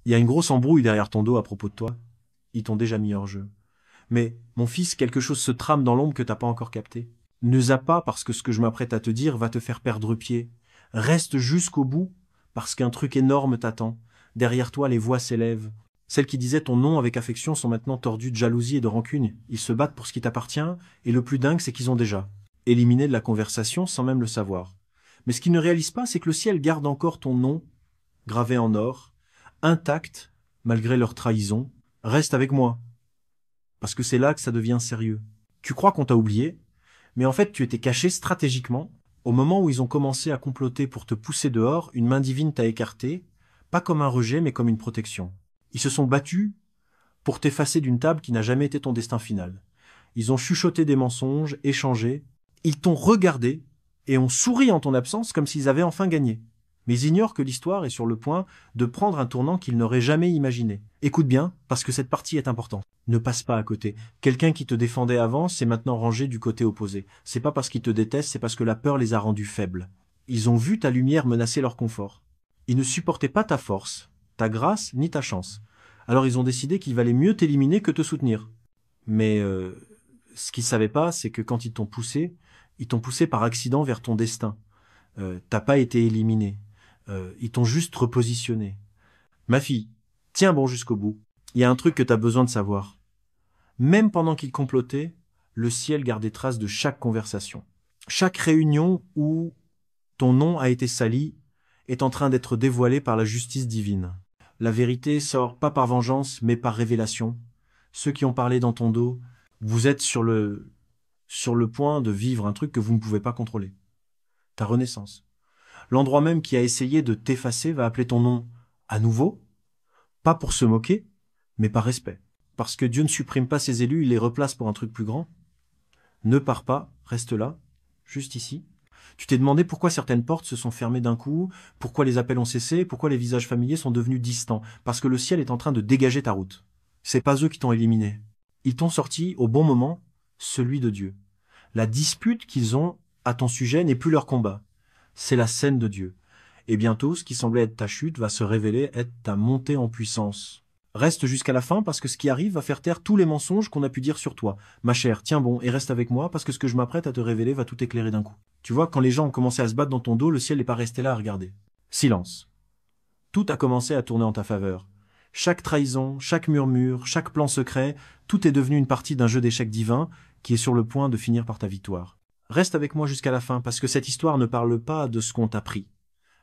Il y a une grosse embrouille derrière ton dos à propos de toi. Ils t'ont déjà mis hors jeu. Mais, mon fils, quelque chose se trame dans l'ombre que t'as pas encore capté. Ne zappe pas parce que ce que je m'apprête à te dire va te faire perdre pied. Reste jusqu'au bout parce qu'un truc énorme t'attend. Derrière toi, les voix s'élèvent. Celles qui disaient ton nom avec affection sont maintenant tordues de jalousie et de rancune. Ils se battent pour ce qui t'appartient, et le plus dingue, c'est qu'ils ont déjà éliminé de la conversation sans même le savoir. Mais ce qu'ils ne réalisent pas, c'est que le ciel garde encore ton nom, gravé en or, intact, malgré leur trahison. Reste avec moi, parce que c'est là que ça devient sérieux. Tu crois qu'on t'a oublié, mais en fait tu étais caché stratégiquement. Au moment où ils ont commencé à comploter pour te pousser dehors, une main divine t'a écarté, pas comme un rejet, mais comme une protection. Ils se sont battus pour t'effacer d'une table qui n'a jamais été ton destin final. Ils ont chuchoté des mensonges, échangé, ils t'ont regardé et ont souri en ton absence comme s'ils avaient enfin gagné. Mais ils ignorent que l'histoire est sur le point de prendre un tournant qu'ils n'auraient jamais imaginé. Écoute bien, parce que cette partie est importante. Ne passe pas à côté. Quelqu'un qui te défendait avant s'est maintenant rangé du côté opposé. C'est pas parce qu'ils te détestent, c'est parce que la peur les a rendus faibles. Ils ont vu ta lumière menacer leur confort. Ils ne supportaient pas ta force, ta grâce, ni ta chance. Alors ils ont décidé qu'il valait mieux t'éliminer que te soutenir. Mais ce qu'ils savaient pas, c'est que quand ils t'ont poussé par accident vers ton destin. T'as pas été éliminé. Ils t'ont juste repositionné. Ma fille, tiens bon jusqu'au bout. Il y a un truc que t'as besoin de savoir. Même pendant qu'ils complotaient, le ciel gardait trace de chaque conversation. Chaque réunion où ton nom a été sali est en train d'être dévoilé par la justice divine. La vérité sort pas par vengeance, mais par révélation. Ceux qui ont parlé dans ton dos, vous êtes sur le point de vivre un truc que vous ne pouvez pas contrôler. Ta renaissance. L'endroit même qui a essayé de t'effacer va appeler ton nom à nouveau, pas pour se moquer, mais par respect. Parce que Dieu ne supprime pas ses élus, il les replace pour un truc plus grand. Ne pars pas, reste là, juste ici. Tu t'es demandé pourquoi certaines portes se sont fermées d'un coup, pourquoi les appels ont cessé, pourquoi les visages familiers sont devenus distants. Parce que le ciel est en train de dégager ta route. C'est pas eux qui t'ont éliminé. Ils t'ont sorti au bon moment, celui de Dieu. La dispute qu'ils ont à ton sujet n'est plus leur combat. C'est la scène de Dieu. Et bientôt, ce qui semblait être ta chute va se révéler être ta montée en puissance. Reste jusqu'à la fin parce que ce qui arrive va faire taire tous les mensonges qu'on a pu dire sur toi. Ma chère, tiens bon et reste avec moi parce que ce que je m'apprête à te révéler va tout éclairer d'un coup. Tu vois, quand les gens ont commencé à se battre dans ton dos, le ciel n'est pas resté là à regarder. Silence. Tout a commencé à tourner en ta faveur. Chaque trahison, chaque murmure, chaque plan secret, tout est devenu une partie d'un jeu d'échecs divin qui est sur le point de finir par ta victoire. Reste avec moi jusqu'à la fin parce que cette histoire ne parle pas de ce qu'on t'a pris.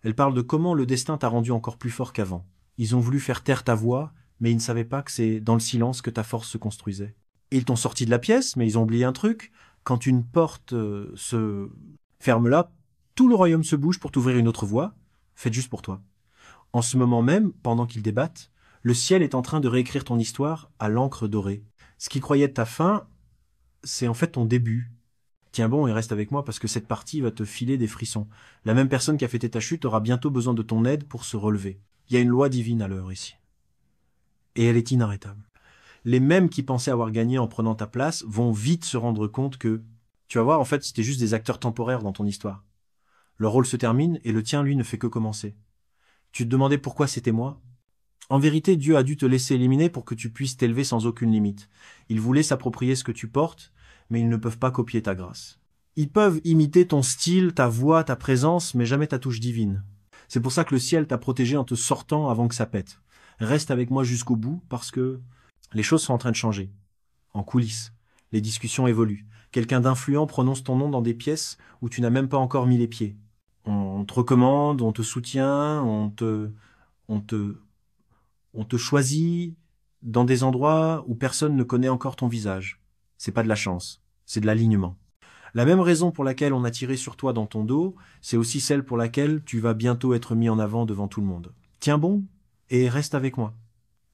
Elle parle de comment le destin t'a rendu encore plus fort qu'avant. Ils ont voulu faire taire ta voix, mais ils ne savaient pas que c'est dans le silence que ta force se construisait. Et ils t'ont sorti de la pièce, mais ils ont oublié un truc. Quand une porte se ferme là, tout le royaume se bouge pour t'ouvrir une autre voie, faite juste pour toi. En ce moment même, pendant qu'ils débattent, le ciel est en train de réécrire ton histoire à l'encre dorée. Ce qu'ils croyaient de ta fin, c'est en fait ton début. Tiens bon et reste avec moi parce que cette partie va te filer des frissons. La même personne qui a fêté ta chute aura bientôt besoin de ton aide pour se relever. Il y a une loi divine à l'heure ici. Et elle est inarrêtable. Les mêmes qui pensaient avoir gagné en prenant ta place vont vite se rendre compte que, tu vas voir, en fait, c'était juste des acteurs temporaires dans ton histoire. Leur rôle se termine et le tien, lui, ne fait que commencer. Tu te demandais pourquoi c'était moi? En vérité, Dieu a dû te laisser éliminer pour que tu puisses t'élever sans aucune limite. Il voulait s'approprier ce que tu portes, mais ils ne peuvent pas copier ta grâce. Ils peuvent imiter ton style, ta voix, ta présence, mais jamais ta touche divine. C'est pour ça que le ciel t'a protégé en te sortant avant que ça pète. Reste avec moi jusqu'au bout, parce que les choses sont en train de changer. En coulisses, les discussions évoluent. Quelqu'un d'influent prononce ton nom dans des pièces où tu n'as même pas encore mis les pieds. On te recommande, on te soutient, on te choisit dans des endroits où personne ne connaît encore ton visage. C'est pas de la chance, c'est de l'alignement. La même raison pour laquelle on a tiré sur toi dans ton dos, c'est aussi celle pour laquelle tu vas bientôt être mis en avant devant tout le monde. Tiens bon et reste avec moi.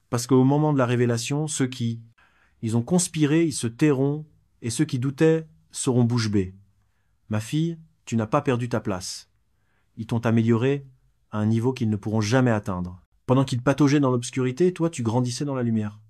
Parce qu'au moment de la révélation, ils ont conspiré, ils se tairont, et ceux qui doutaient seront bouche bée. Ma fille, tu n'as pas perdu ta place. Ils t'ont amélioré à un niveau qu'ils ne pourront jamais atteindre. Pendant qu'ils pataugeaient dans l'obscurité, toi, tu grandissais dans la lumière.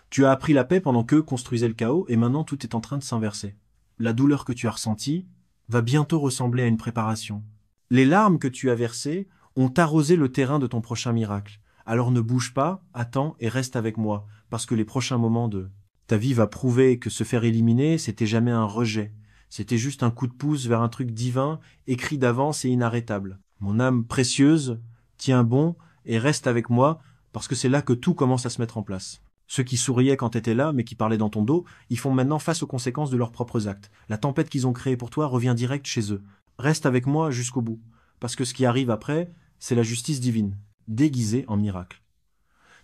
Tu as appris la paix pendant qu'eux construisaient le chaos, et maintenant tout est en train de s'inverser. La douleur que tu as ressentie va bientôt ressembler à une préparation. Les larmes que tu as versées ont arrosé le terrain de ton prochain miracle. Alors ne bouge pas, attends et reste avec moi, parce que les prochains moments de ta vie va prouver que se faire éliminer, c'était jamais un rejet. C'était juste un coup de pouce vers un truc divin, écrit d'avance et inarrêtable. Mon âme précieuse, tiens bon et reste avec moi, parce que c'est là que tout commence à se mettre en place. Ceux qui souriaient quand t'étais là, mais qui parlaient dans ton dos, ils font maintenant face aux conséquences de leurs propres actes. La tempête qu'ils ont créée pour toi revient direct chez eux. Reste avec moi jusqu'au bout, parce que ce qui arrive après, c'est la justice divine, déguisée en miracle.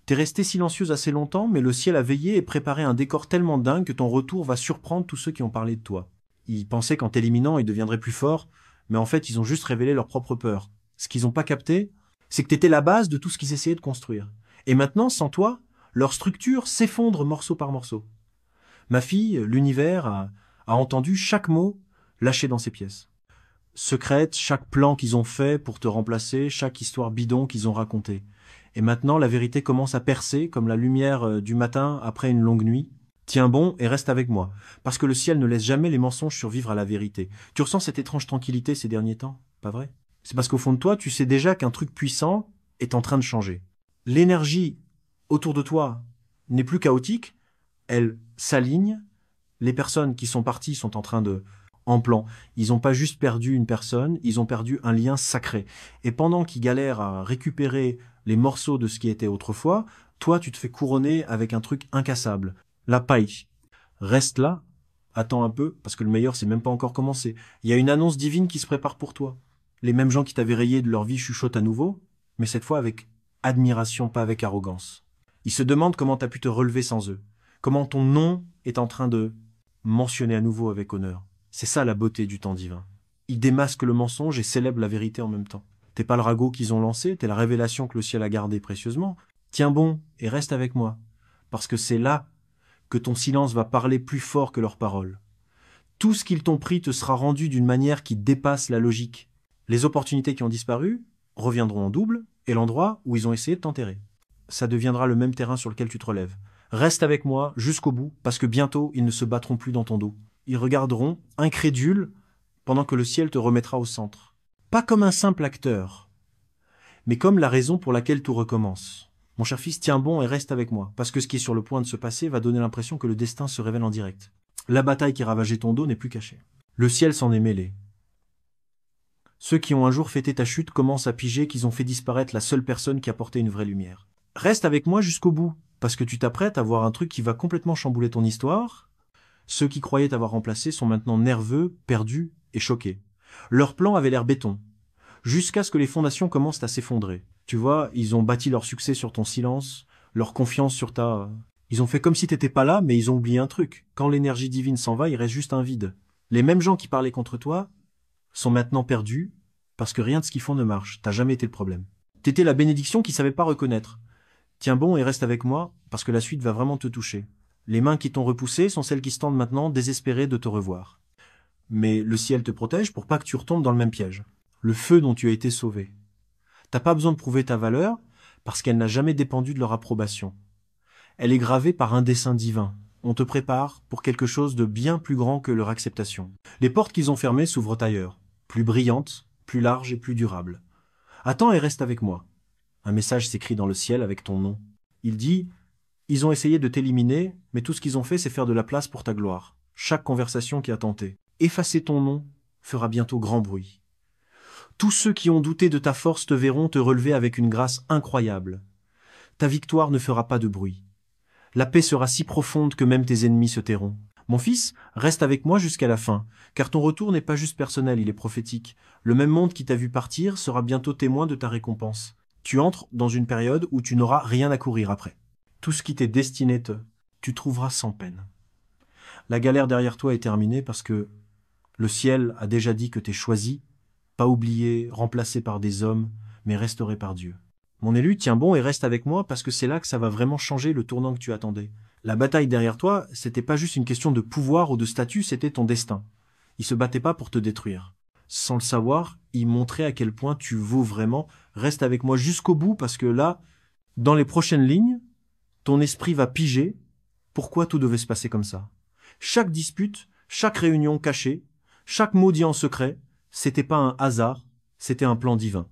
T'es resté silencieuse assez longtemps, mais le ciel a veillé et préparé un décor tellement dingue que ton retour va surprendre tous ceux qui ont parlé de toi. Ils pensaient qu'en t'éliminant, ils deviendraient plus forts, mais en fait, ils ont juste révélé leur propre peur. Ce qu'ils n'ont pas capté, c'est que t'étais la base de tout ce qu'ils essayaient de construire. Et maintenant, sans toi, leur structure s'effondre morceau par morceau. Ma fille, l'univers, a entendu chaque mot lâché dans ses pièces. Secrète, chaque plan qu'ils ont fait pour te remplacer, chaque histoire bidon qu'ils ont racontée. Et maintenant, la vérité commence à percer comme la lumière du matin après une longue nuit. Tiens bon et reste avec moi, parce que le ciel ne laisse jamais les mensonges survivre à la vérité. Tu ressens cette étrange tranquillité ces derniers temps, pas vrai? C'est parce qu'au fond de toi, tu sais déjà qu'un truc puissant est en train de changer. L'énergie autour de toi n'est plus chaotique, elle s'aligne. Les personnes qui sont parties sont en train de en plan. Ils n'ont pas juste perdu une personne, ils ont perdu un lien sacré. Et pendant qu'ils galèrent à récupérer les morceaux de ce qui était autrefois, toi, tu te fais couronner avec un truc incassable. La paille. Reste là, attends un peu, parce que le meilleur, c'est même pas encore commencé. Il y a une annonce divine qui se prépare pour toi. Les mêmes gens qui t'avaient rayé de leur vie chuchotent à nouveau, mais cette fois avec admiration, pas avec arrogance. Ils se demandent comment t'as pu te relever sans eux. Comment ton nom est en train de mentionner à nouveau avec honneur. C'est ça la beauté du temps divin. Ils démasquent le mensonge et célèbrent la vérité en même temps. T'es pas le ragot qu'ils ont lancé, t'es la révélation que le ciel a gardée précieusement. Tiens bon et reste avec moi, parce que c'est là que ton silence va parler plus fort que leurs paroles. Tout ce qu'ils t'ont pris te sera rendu d'une manière qui dépasse la logique. Les opportunités qui ont disparu reviendront en double, et l'endroit où ils ont essayé de t'enterrer. Ça deviendra le même terrain sur lequel tu te relèves. Reste avec moi jusqu'au bout, parce que bientôt ils ne se battront plus dans ton dos. Ils regarderont, incrédules, pendant que le ciel te remettra au centre. Pas comme un simple acteur, mais comme la raison pour laquelle tout recommence. Mon cher fils, tiens bon et reste avec moi, parce que ce qui est sur le point de se passer va donner l'impression que le destin se révèle en direct. La bataille qui ravageait ton dos n'est plus cachée. Le ciel s'en est mêlé. Ceux qui ont un jour fêté ta chute commencent à piger qu'ils ont fait disparaître la seule personne qui apportait une vraie lumière. Reste avec moi jusqu'au bout, parce que tu t'apprêtes à voir un truc qui va complètement chambouler ton histoire. Ceux qui croyaient t'avoir remplacé sont maintenant nerveux, perdus et choqués. Leur plan avait l'air béton, jusqu'à ce que les fondations commencent à s'effondrer. Tu vois, ils ont bâti leur succès sur ton silence, leur confiance sur ta... Ils ont fait comme si t'étais pas là, mais ils ont oublié un truc. Quand l'énergie divine s'en va, il reste juste un vide. Les mêmes gens qui parlaient contre toi sont maintenant perdus, parce que rien de ce qu'ils font ne marche. T'as jamais été le problème. T'étais la bénédiction qu'ils savaient pas reconnaître. Tiens bon et reste avec moi, parce que la suite va vraiment te toucher. Les mains qui t'ont repoussé sont celles qui se tendent maintenant, désespérées de te revoir. Mais le ciel te protège pour pas que tu retombes dans le même piège. Le feu dont tu as été sauvé. T'as pas besoin de prouver ta valeur, parce qu'elle n'a jamais dépendu de leur approbation. Elle est gravée par un dessein divin. On te prépare pour quelque chose de bien plus grand que leur acceptation. Les portes qu'ils ont fermées s'ouvrent ailleurs, plus brillantes, plus larges et plus durables. Attends et reste avec moi. Un message s'écrit dans le ciel avec ton nom. Il dit « Ils ont essayé de t'éliminer, mais tout ce qu'ils ont fait, c'est faire de la place pour ta gloire. Chaque conversation qui a tenté. Effacer ton nom fera bientôt grand bruit. Tous ceux qui ont douté de ta force te verront te relever avec une grâce incroyable. Ta victoire ne fera pas de bruit. La paix sera si profonde que même tes ennemis se tairont. Mon fils, reste avec moi jusqu'à la fin, car ton retour n'est pas juste personnel, il est prophétique. Le même monde qui t'a vu partir sera bientôt témoin de ta récompense. Tu entres dans une période où tu n'auras rien à courir après. Tout ce qui t'est destiné tu trouveras sans peine. La galère derrière toi est terminée parce que le ciel a déjà dit que t'es choisi, pas oublié, remplacé par des hommes, mais restauré par Dieu. Mon élu, tiens bon et reste avec moi parce que c'est là que ça va vraiment changer le tournant que tu attendais. La bataille derrière toi, c'était pas juste une question de pouvoir ou de statut, c'était ton destin. Il se battait pas pour te détruire. Sans le savoir, il montrait à quel point tu vaux vraiment. Reste avec moi jusqu'au bout parce que là, dans les prochaines lignes, ton esprit va piger pourquoi tout devait se passer comme ça. Chaque dispute, chaque réunion cachée, chaque mot dit en secret, c'était pas un hasard, c'était un plan divin.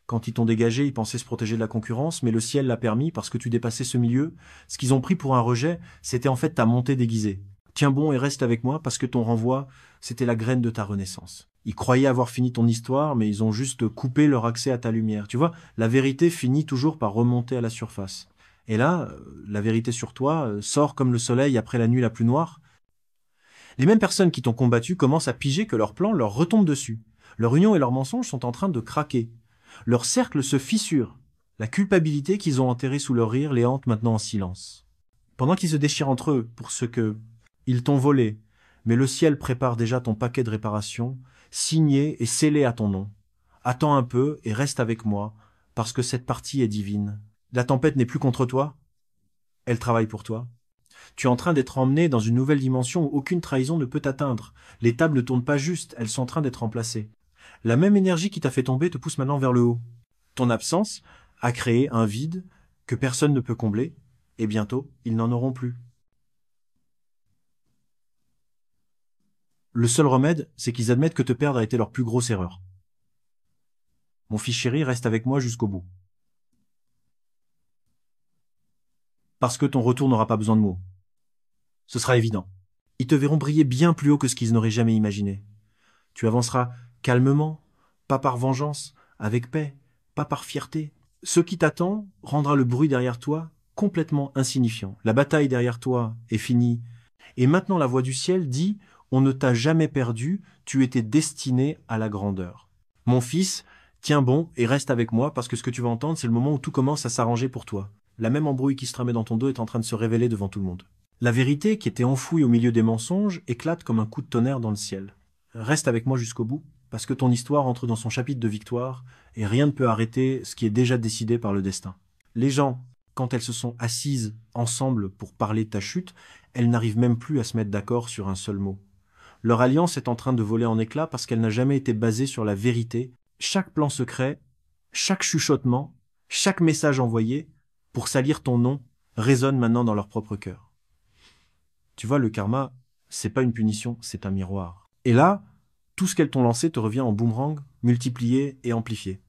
Quand ils t'ont dégagé, ils pensaient se protéger de la concurrence, mais le ciel l'a permis parce que tu dépassais ce milieu. Ce qu'ils ont pris pour un rejet, c'était en fait ta montée déguisée. Tiens bon et reste avec moi parce que ton renvoi, c'était la graine de ta renaissance. Ils croyaient avoir fini ton histoire, mais ils ont juste coupé leur accès à ta lumière. Tu vois, la vérité finit toujours par remonter à la surface. Et là, la vérité sur toi sort comme le soleil après la nuit la plus noire. Les mêmes personnes qui t'ont combattu commencent à piger que leur plan leur retombe dessus. Leur union et leurs mensonges sont en train de craquer. Leur cercle se fissure. La culpabilité qu'ils ont enterrée sous leur rire les hante maintenant en silence. Pendant qu'ils se déchirent entre eux pour ce que ils t'ont volé, mais le ciel prépare déjà ton paquet de réparation, signé et scellé à ton nom. Attends un peu et reste avec moi, parce que cette partie est divine. La tempête n'est plus contre toi, elle travaille pour toi. Tu es en train d'être emmené dans une nouvelle dimension où aucune trahison ne peut t'atteindre. Les tables ne tournent pas juste, elles sont en train d'être remplacées. La même énergie qui t'a fait tomber te pousse maintenant vers le haut. Ton absence a créé un vide que personne ne peut combler, et bientôt, ils n'en auront plus. Le seul remède, c'est qu'ils admettent que te perdre a été leur plus grosse erreur. Mon fils chéri, reste avec moi jusqu'au bout. Parce que ton retour n'aura pas besoin de mots. Ce sera évident. Ils te verront briller bien plus haut que ce qu'ils n'auraient jamais imaginé. Tu avanceras calmement, pas par vengeance, avec paix, pas par fierté. Ce qui t'attend rendra le bruit derrière toi complètement insignifiant. La bataille derrière toi est finie. Et maintenant la voix du ciel dit « On ne t'a jamais perdu, tu étais destiné à la grandeur. » Mon fils, tiens bon et reste avec moi parce que ce que tu vas entendre, c'est le moment où tout commence à s'arranger pour toi. La même embrouille qui se tramait dans ton dos est en train de se révéler devant tout le monde. La vérité, qui était enfouie au milieu des mensonges, éclate comme un coup de tonnerre dans le ciel. Reste avec moi jusqu'au bout, parce que ton histoire entre dans son chapitre de victoire, et rien ne peut arrêter ce qui est déjà décidé par le destin. Les gens, quand elles se sont assises ensemble pour parler de ta chute, elles n'arrivent même plus à se mettre d'accord sur un seul mot. Leur alliance est en train de voler en éclats parce qu'elle n'a jamais été basée sur la vérité. Chaque plan secret, chaque chuchotement, chaque message envoyé, pour salir ton nom, résonne maintenant dans leur propre cœur. Tu vois, le karma, c'est pas une punition, c'est un miroir. Et là, tout ce qu'elles t'ont lancé te revient en boomerang, multiplié et amplifié.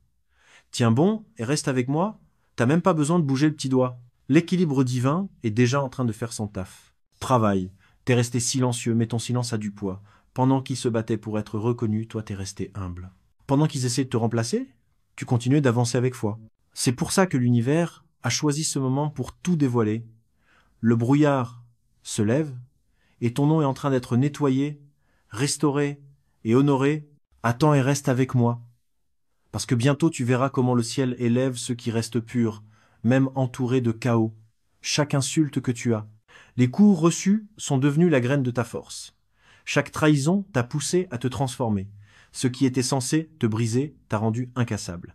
Tiens bon et reste avec moi, t'as même pas besoin de bouger le petit doigt. L'équilibre divin est déjà en train de faire son taf. Travaille, t'es resté silencieux, mais ton silence a du poids. Pendant qu'ils se battaient pour être reconnus, toi t'es resté humble. Pendant qu'ils essaient de te remplacer, tu continuais d'avancer avec foi. C'est pour ça que l'univers a choisi ce moment pour tout dévoiler. Le brouillard se lève, et ton nom est en train d'être nettoyé, restauré et honoré. Attends et reste avec moi. Parce que bientôt tu verras comment le ciel élève ceux qui restent purs, même entourés de chaos. Chaque insulte que tu as. Les coups reçus sont devenus la graine de ta force. Chaque trahison t'a poussé à te transformer. Ce qui était censé te briser t'a rendu incassable.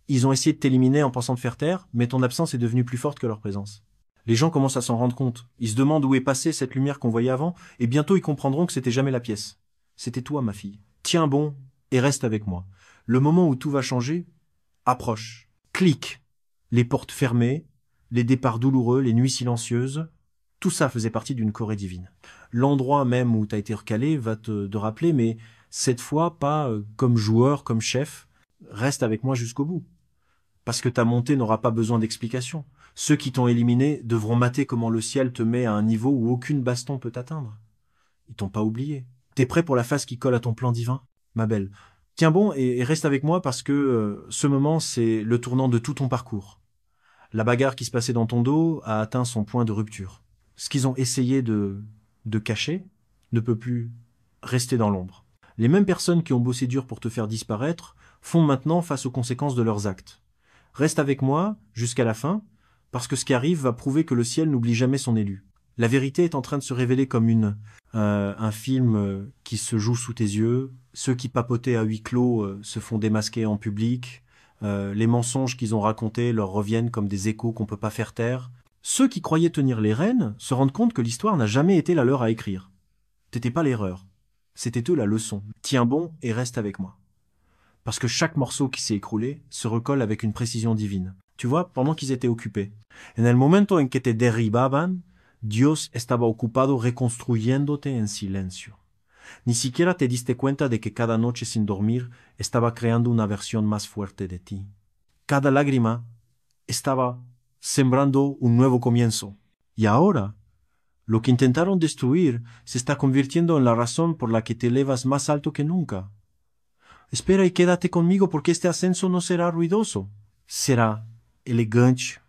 Ils ont essayé de t'éliminer en pensant te faire taire, mais ton absence est devenue plus forte que leur présence. Les gens commencent à s'en rendre compte. Ils se demandent où est passée cette lumière qu'on voyait avant, et bientôt ils comprendront que c'était jamais la pièce. C'était toi, ma fille. Tiens bon, et reste avec moi. Le moment où tout va changer approche. Clique. Les portes fermées, les départs douloureux, les nuits silencieuses, tout ça faisait partie d'une choré divine. L'endroit même où t'as été recalé va te rappeler, mais cette fois pas comme joueur, comme chef. Reste avec moi jusqu'au bout. Parce que ta montée n'aura pas besoin d'explication. Ceux qui t'ont éliminé devront mater comment le ciel te met à un niveau où aucune baston peut t'atteindre. Ils t'ont pas oublié. T'es prêt pour la phase qui colle à ton plan divin, ma belle? Tiens bon et reste avec moi parce que ce moment, c'est le tournant de tout ton parcours. La bagarre qui se passait dans ton dos a atteint son point de rupture. Ce qu'ils ont essayé de cacher ne peut plus rester dans l'ombre. Les mêmes personnes qui ont bossé dur pour te faire disparaître font maintenant face aux conséquences de leurs actes. Reste avec moi jusqu'à la fin, parce que ce qui arrive va prouver que le ciel n'oublie jamais son élu. La vérité est en train de se révéler comme un film qui se joue sous tes yeux. Ceux qui papotaient à huis clos se font démasquer en public. Les mensonges qu'ils ont racontés leur reviennent comme des échos qu'on peut pas faire taire. Ceux qui croyaient tenir les rênes se rendent compte que l'histoire n'a jamais été la leur à écrire. T'étais pas l'erreur. C'était eux la leçon. Tiens bon et reste avec moi. Parce que chaque morceau qui s'est écroulé se recolle avec une précision divine. Tu vois, pendant qu'ils étaient occupés. En el momento en que te derribaban, Dios estaba ocupado reconstruyéndote en silencio. Ni siquiera te diste cuenta de que cada noche sin dormir estaba creando una versión más fuerte de ti. Cada lágrima estaba sembrando un nuevo comienzo. Y ahora, lo que intentaron destruir se está convirtiendo en la razón por la que te elevas más alto que nunca. Espera y quédate conmigo porque este ascenso no será ruidoso. Será elegante,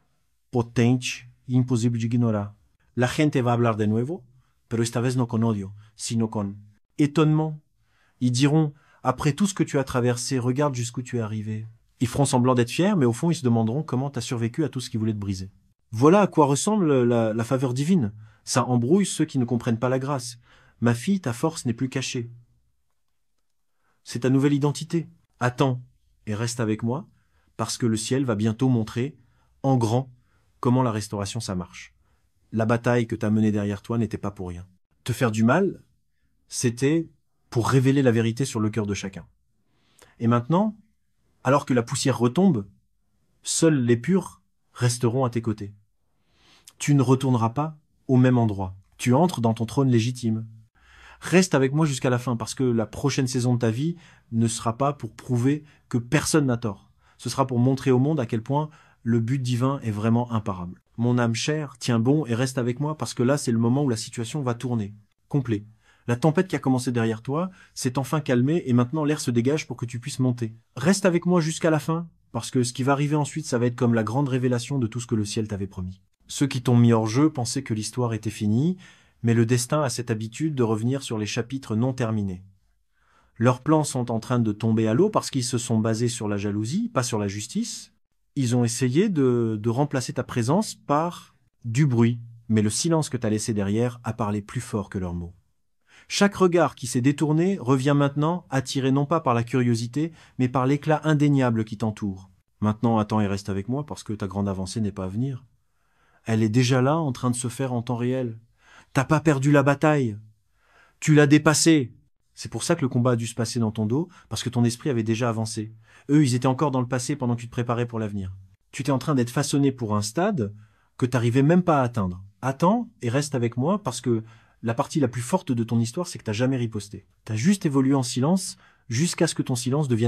potente e imposible de ignorar. La gente va a hablar de nuevo, pero esta vez no con odio, sino con étonnement. Ils diront, après tout ce que tu as traversé, regarde jusqu'où tu es arrivé. Ils feront semblant d'être fiers, mais au fond ils se demanderont comment tu as survécu à tout ce qui voulait te briser. Voilà à quoi ressemble la faveur divine. Ça embrouille ceux qui ne comprennent pas la grâce. Ma fille, ta force n'est plus cachée. C'est ta nouvelle identité. Attends et reste avec moi, parce que le ciel va bientôt montrer, en grand, comment la restauration ça marche. La bataille que t'as menée derrière toi n'était pas pour rien. Te faire du mal, c'était pour révéler la vérité sur le cœur de chacun. Et maintenant, alors que la poussière retombe, seuls les purs resteront à tes côtés. Tu ne retourneras pas au même endroit. Tu entres dans ton trône légitime. Reste avec moi jusqu'à la fin, parce que la prochaine saison de ta vie ne sera pas pour prouver que personne n'a tort. Ce sera pour montrer au monde à quel point le but divin est vraiment imparable. Mon âme chère, tiens bon et reste avec moi, parce que là, c'est le moment où la situation va tourner. Complet. La tempête qui a commencé derrière toi s'est enfin calmée et maintenant l'air se dégage pour que tu puisses monter. Reste avec moi jusqu'à la fin, parce que ce qui va arriver ensuite, ça va être comme la grande révélation de tout ce que le ciel t'avait promis. Ceux qui t'ont mis hors jeu pensaient que l'histoire était finie, mais le destin a cette habitude de revenir sur les chapitres non terminés. Leurs plans sont en train de tomber à l'eau parce qu'ils se sont basés sur la jalousie, pas sur la justice. Ils ont essayé de remplacer ta présence par du bruit, mais le silence que t'as laissé derrière a parlé plus fort que leurs mots. Chaque regard qui s'est détourné revient maintenant, attiré non pas par la curiosité, mais par l'éclat indéniable qui t'entoure. Maintenant, attends et reste avec moi, parce que ta grande avancée n'est pas à venir. Elle est déjà là, en train de se faire en temps réel. T'as pas perdu la bataille. Tu l'as dépassée. C'est pour ça que le combat a dû se passer dans ton dos, parce que ton esprit avait déjà avancé. Eux, ils étaient encore dans le passé pendant que tu te préparais pour l'avenir. Tu étais en train d'être façonné pour un stade que t'arrivais même pas à atteindre. Attends et reste avec moi, parce que la partie la plus forte de ton histoire, c'est que t'as jamais riposté. T'as juste évolué en silence jusqu'à ce que ton silence devienne